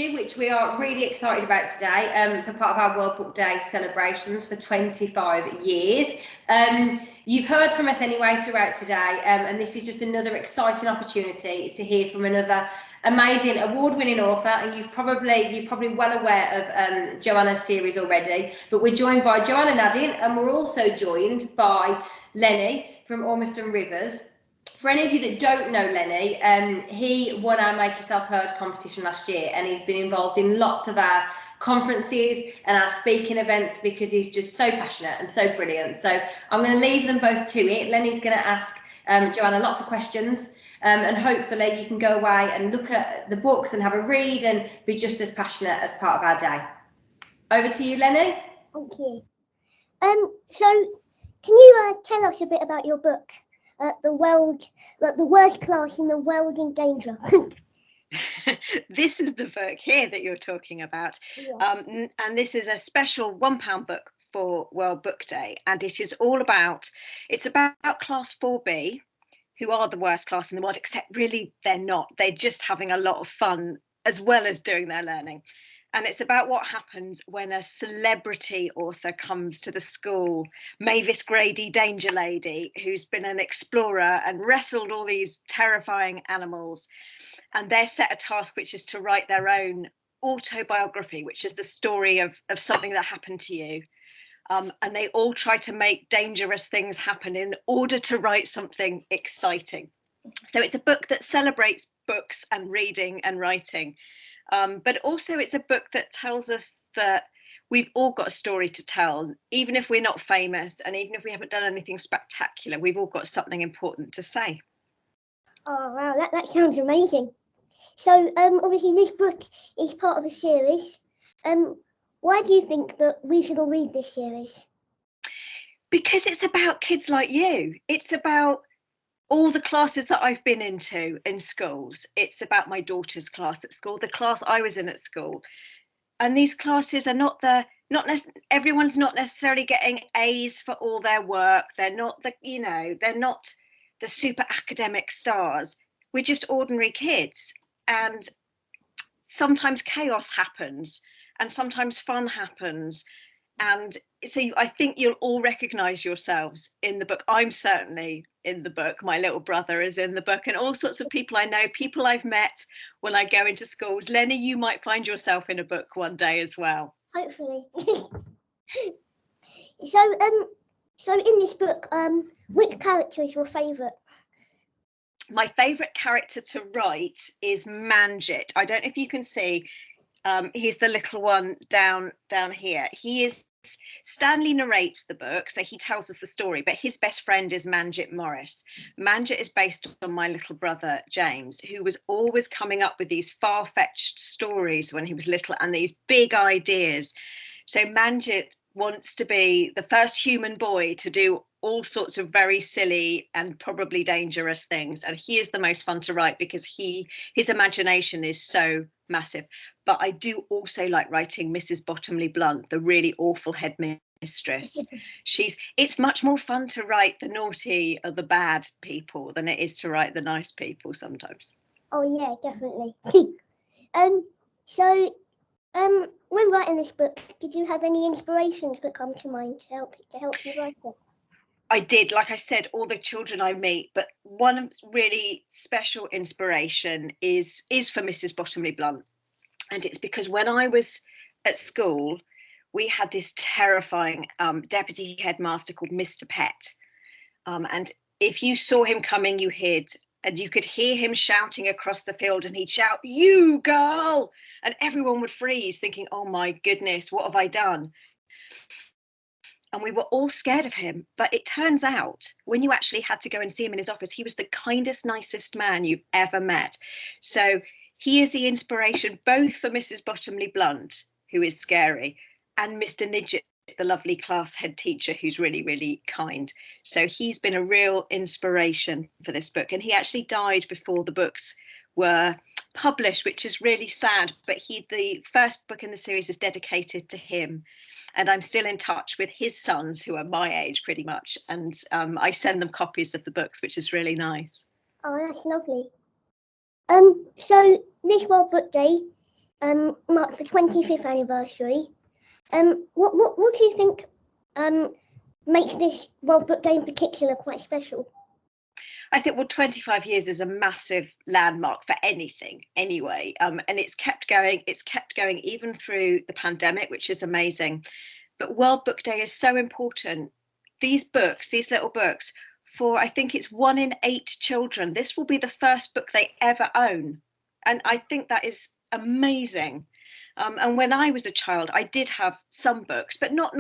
interview, which we are really excited about today, for part of our World Book Day celebrations for 25 years. You've heard from us anyway throughout today, and this is just another exciting opportunity to hear from another amazing award-winning author, and you're probably well aware of Joanna's series already, but we're joined by Joanna Nadin, and we're also joined by Lenny from Ormiston Rivers. For any of you that don't know Lenny, he won our Make Yourself Heard competition last year, and he's been involved in lots of our conferences and our speaking events because he's just so passionate and so brilliant. So I'm going to leave them both to it. Lenny's going to ask Joanna lots of questions, and hopefully you can go away and look at the books and have a read and be just as passionate as part of our day. Over to you, Lenny. Thank you. So can you tell us a bit about your book? The worst class in the world in danger. This is the book here that you're talking about. Yes. And this is a special £1 book for World Book Day, and it's about class 4B, who are the worst class in the world, except really they're not. They're just having a lot of fun as well as doing their learning. And it's about what happens when a celebrity author comes to the school, Mavis Grady, Danger Lady, who's been an explorer and wrestled all these terrifying animals. And they're set a task, which is to write their own autobiography, which is the story of something that happened to you. And they all try to make dangerous things happen in order to write something exciting. So it's a book that celebrates books and reading and writing. But also it's a book that tells us that we've all got a story to tell, even if we're not famous and even if we haven't done anything spectacular, we've all got something important to say. Oh, wow, that sounds amazing. So obviously this book is part of a series. Why do you think that we should all read this series? Because it's about kids like you. It's about all the classes that I've been into in schools. It's about my daughter's class at school, the class I was in at school. And these classes are everyone's not necessarily getting A's for all their work. They're not the super academic stars. We're just ordinary kids. And sometimes chaos happens and sometimes fun happens. And so I think you'll all recognise yourselves in the book. I'm certainly in the book. My little brother is in the book, and all sorts of people I know, people I've met when I go into schools. Lenny, you might find yourself in a book one day as well. Hopefully. So in this book, which character is your favourite? My favourite character to write is Manjit. I don't know if you can see. He's the little one down here. Stanley narrates the book, so he tells us the story, but his best friend is Manjit Morris. Manjit is based on my little brother, James, who was always coming up with these far-fetched stories when he was little and these big ideas. So Manjit wants to be the first human boy to do all sorts of very silly and probably dangerous things. And he is the most fun to write because his imagination is so massive. But I do also like writing Mrs. Bottomley Blunt, the really awful headmistress. It's much more fun to write the naughty or the bad people than it is to write the nice people sometimes. Oh yeah, definitely. When writing this book, did you have any inspirations that come to mind to help you write it? I did, like I said, all the children I meet, but one really special inspiration is for Mrs. Bottomley Blunt. And it's because when I was at school, we had this terrifying deputy headmaster called Mr. Pett. And if you saw him coming, you hid. And you could hear him shouting across the field, and he'd shout, "You girl!" And everyone would freeze thinking, "Oh my goodness, what have I done?" And we were all scared of him. But it turns out when you actually had to go and see him in his office, he was the kindest, nicest man you've ever met. So he is the inspiration both for Mrs. Bottomley Blunt, who is scary, and Mr. Nidget, the lovely class head teacher, who's really, really kind. So he's been a real inspiration for this book. And he actually died before the books were published, which is really sad. But the first book in the series is dedicated to him. And I'm still in touch with his sons, who are my age pretty much. And I send them copies of the books, which is really nice. Oh, that's lovely. So this World Book Day, marks the 25th anniversary. What do you think makes this World Book Day in particular quite special? I think, well, 25 years is a massive landmark for anything anyway. And it's kept going even through the pandemic, which is amazing. But World Book Day is so important. These books, these little books, for I think it's 1 in 8 children, this will be the first book they ever own. And I think that is amazing. And when I was a child, I did have some books, but not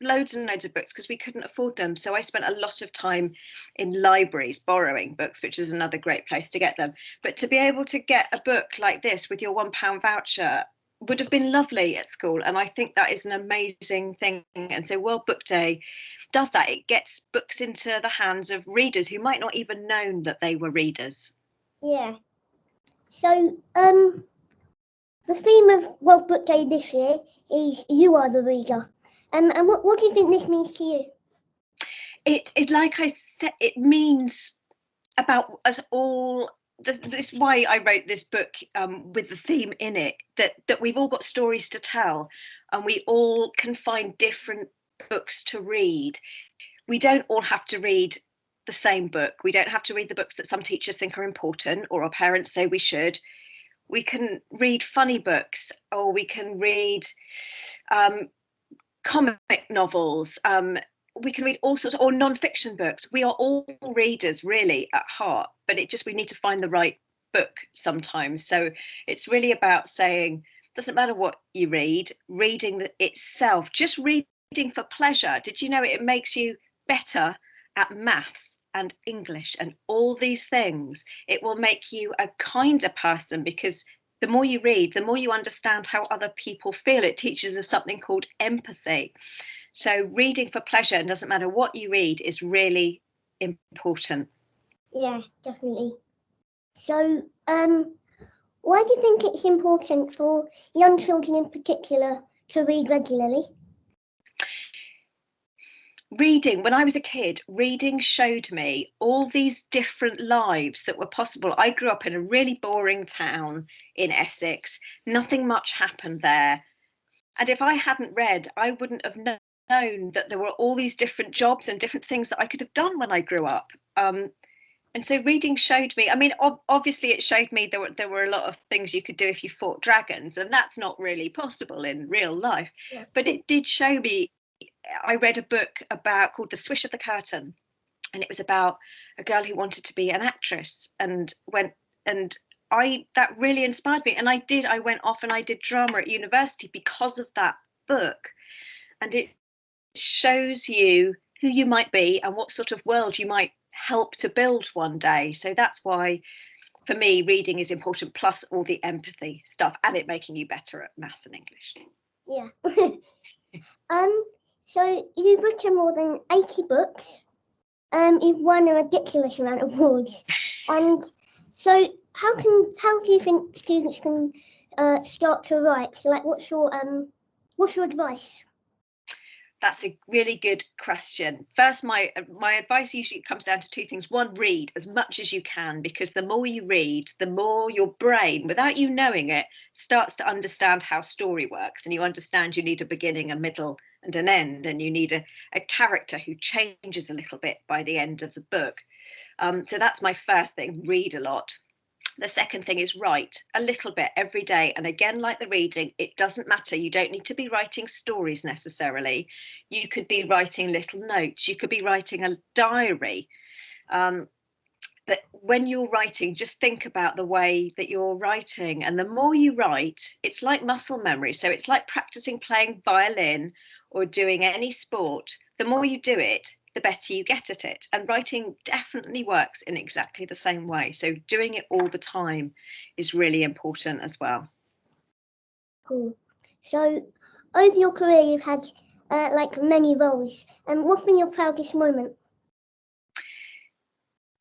loads and loads of books because we couldn't afford them. So I spent a lot of time in libraries borrowing books, which is another great place to get them. But to be able to get a book like this with your £1 voucher would have been lovely at school. And I think that is an amazing thing. And so World Book Day does that. It gets books into the hands of readers who might not even known that they were readers. Yeah. So the theme of World Book Day this year is You Are the Reader. And what do you think this means to you? It like I said, it means about us all. This is why I wrote this book with the theme in it, that we've all got stories to tell and we all can find different books to read. We don't all have to read the same book. We don't have to read the books that some teachers think are important or our parents say we should. We can read funny books, or we can read comic novels. We can read all sorts, or non-fiction books. We are all readers really at heart, but we need to find the right book sometimes. So it's really about saying, doesn't matter what you read, reading itself, just reading for pleasure. Did you know it makes you better at maths and English and all these things? It will make you a kinder person because the more you read, the more you understand how other people feel. It teaches us something called empathy. So reading for pleasure, and doesn't matter what you read, is really important. Yeah, definitely. So why do you think it's important for young children in particular to read regularly? Reading, when I was a kid, reading showed me all these different lives that were possible. I grew up in a really boring town in Essex. Nothing much happened there. And if I hadn't read, I wouldn't have known that there were all these different jobs and different things that I could have done when I grew up. And so reading showed me, I mean, obviously it showed me there were a lot of things you could do if you fought dragons, and that's not really possible in real life. Yeah. But it did show me. I read a book called The Swish of the Curtain, and it was about a girl who wanted to be an actress and that really inspired me. And I went off and I did drama at university because of that book. And it shows you who you might be and what sort of world you might help to build one day. So that's why, for me, reading is important, plus all the empathy stuff and it making you better at maths and English. Yeah. So you've written more than 80 books. You've won a ridiculous amount of awards. And so how do you think students can start to write? So like what's your advice? That's a really good question. First, my advice usually comes down to two things. One, read as much as you can, because the more you read, the more your brain, without you knowing it, starts to understand how story works. And you understand you need a beginning, a middle, and an end. And you need a character who changes a little bit by the end of the book. So that's my first thing, read a lot. The second thing is write a little bit every day. And again, like the reading, it doesn't matter. You don't need to be writing stories necessarily. You could be writing little notes. You could be writing a diary. But when you're writing, just think about the way that you're writing. And the more you write, it's like muscle memory. So it's like practicing playing violin or doing any sport. The more you do it, the better you get at it. And writing definitely works in exactly the same way. So doing it all the time is really important as well. Cool. So over your career, you've had like many roles. And what's been your proudest moment?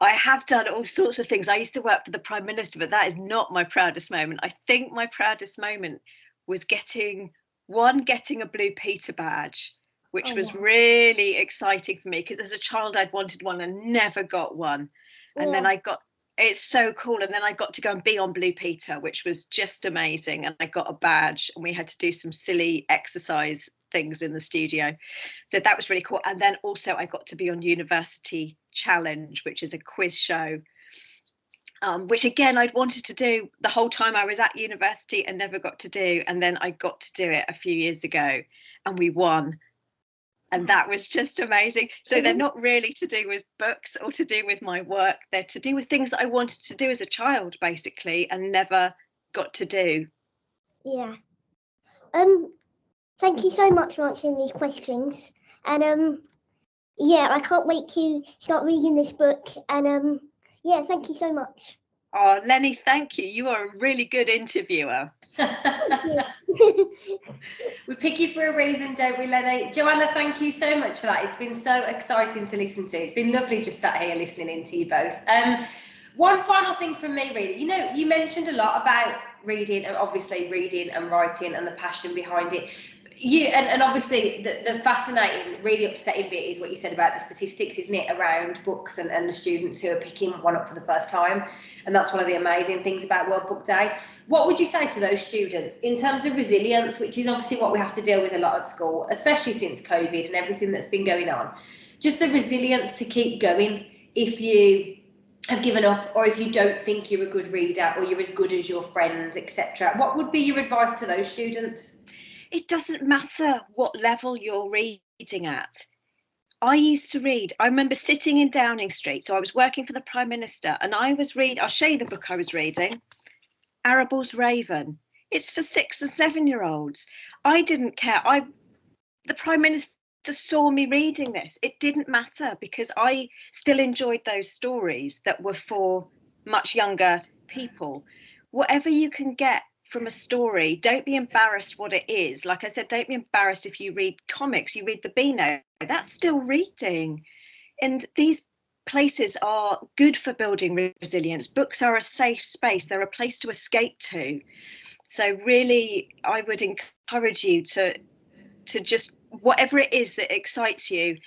I have done all sorts of things. I used to work for the Prime Minister, but that is not my proudest moment. I think my proudest moment was getting a Blue Peter badge, which was really exciting for me because as a child I'd wanted one and never got one. And then I got it's so cool. And then I got to go and be on Blue Peter, which was just amazing. And I got a badge, and we had to do some silly exercise things in the studio. So that was really cool. And then also I got to be on University Challenge, which is a quiz show, which again I'd wanted to do the whole time I was at university and never got to do. And then I got to do it a few years ago, and we won. And that was just amazing. So they're not really to do with books or to do with my work. They're to do with things that I wanted to do as a child, basically, and never got to do. Yeah. Thank you so much for answering these questions. And yeah, I can't wait to start reading this book. And yeah, thank you so much. Oh, Lenny, thank you. You are a really good interviewer. Thank you. We pick you for a reason, don't we, Lenny? Joanna, thank you so much for that. It's been so exciting to listen to. It's been lovely just sat here listening in to you both. One final thing from me, really. You know, you mentioned a lot about reading, and obviously reading and writing and the passion behind it. And obviously the fascinating, really upsetting bit is what you said about the statistics, isn't it, around books and the students who are picking one up for the first time. And that's one of the amazing things about World Book Day. What would you say to those students in terms of resilience, which is obviously what we have to deal with a lot at school, especially since COVID and everything that's been going on? Just the resilience to keep going if you have given up, or if you don't think you're a good reader, or you're as good as your friends, etc. What would be your advice to those students? It doesn't matter what level you're reading at. I used to read, I remember sitting in Downing Street, so I was working for the Prime Minister, and I was reading, I'll show you the book I was reading, Arabal's Raven. It's for 6 and 7-year-olds. I didn't care. The Prime Minister saw me reading this. It didn't matter, because I still enjoyed those stories that were for much younger people. Whatever you can get from a story, don't be embarrassed what it is. Like I said, don't be embarrassed if you read comics, you read the Beano, that's still reading. And these places are good for building resilience. Books are a safe space, they're a place to escape to. So really, I would encourage you to just, whatever it is that excites you,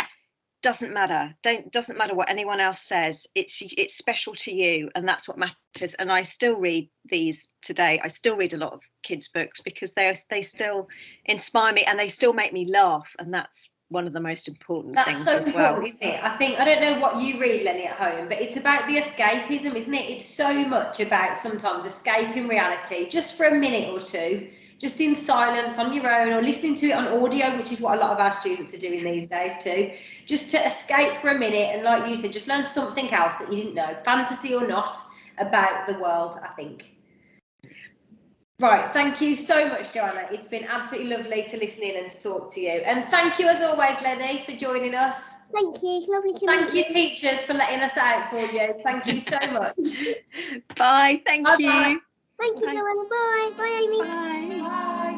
doesn't matter. Doesn't matter what anyone else says. It's special to you, and that's what matters. And I still read these today. I still read a lot of kids' books because they still inspire me, and they still make me laugh, and that's one of the most important things That's so as well. important, isn't it? I think, I don't know what you read, Lenny, at home, but it's about the escapism, isn't it? It's so much about sometimes escaping reality just for a minute or two, just in silence on your own, or listening to it on audio, which is what a lot of our students are doing these days too, just to escape for a minute. And like you said, just learn something else that you didn't know, fantasy or not, about the world, I think. Right, thank you so much, Joanna. It's been absolutely lovely to listen in and to talk to you. And thank you as always, Lenny, for joining us. Thank you. It's lovely to Thank meet you, teachers, for letting us out for you. Thank you so much. Bye. Thank Bye-bye. you. Thank you, Bye. Joanna. Bye. Bye, Amy. Bye. Bye.